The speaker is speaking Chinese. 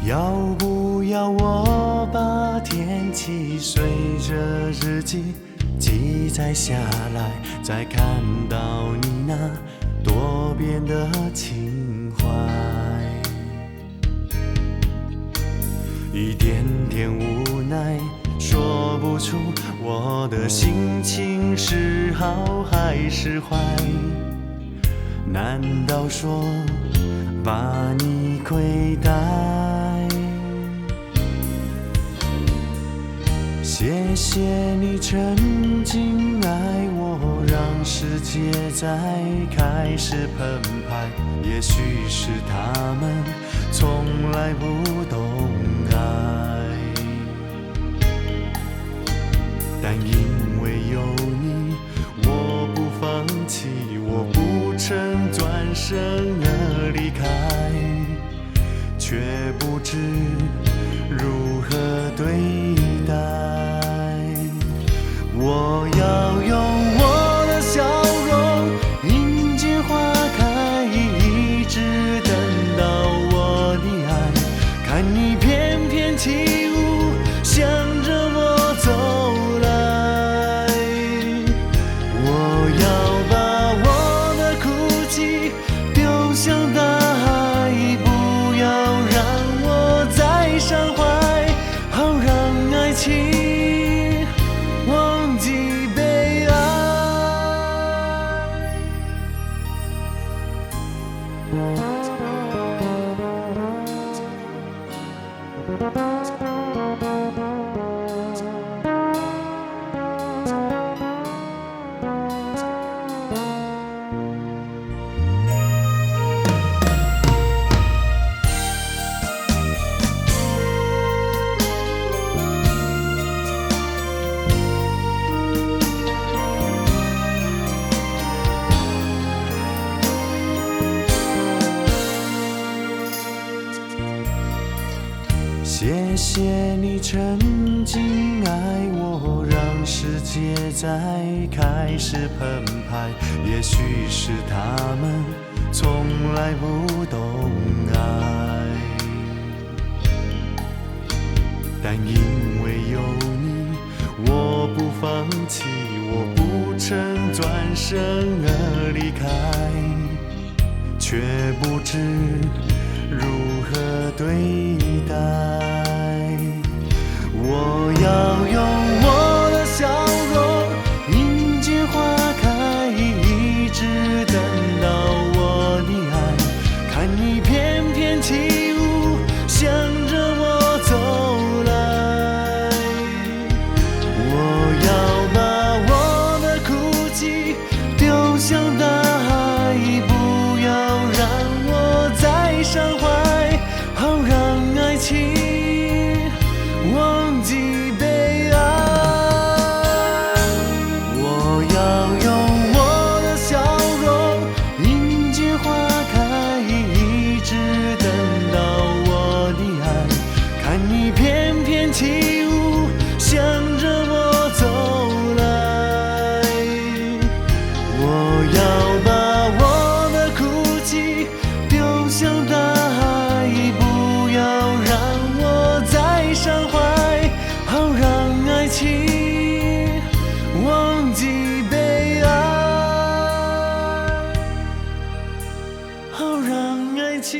要不要我把天气随着日记记载下来，再看到你那多变的情怀？一点点无奈，说不出我的心情是好还是坏。难道说把你亏待？谢谢你曾经爱我，让世界在开始澎湃。也许是他们从来不懂爱，但因为有你，我不放弃，我不曾转身而离开，却不知如何对待。我要用我的笑容迎接花开，一直等到我的爱，看你翩翩起舞，向着我走来。我要把我的哭泣丢向大海，不要让我再伤怀，好让爱情忘记悲哀。谢谢你曾经爱我，让世界在开始澎湃。也许是他们从来不懂爱，但因为有你，我不放弃，我不曾转身而离开，却不知如何对待。我要用我的笑容迎接花开，一直等到我的爱，看你翩翩起舞，向着我走来。我要把我的哭泣丢向大海，不要让我再伤怀，好让爱情忘记悲哀。我要用我的笑容迎接花开，一直等到我的爱，看你翩翩起舞，向着我走来。我要把我的哭泣丢向大海，不要让我再伤怀，好让爱情忘记悲哀，好让爱情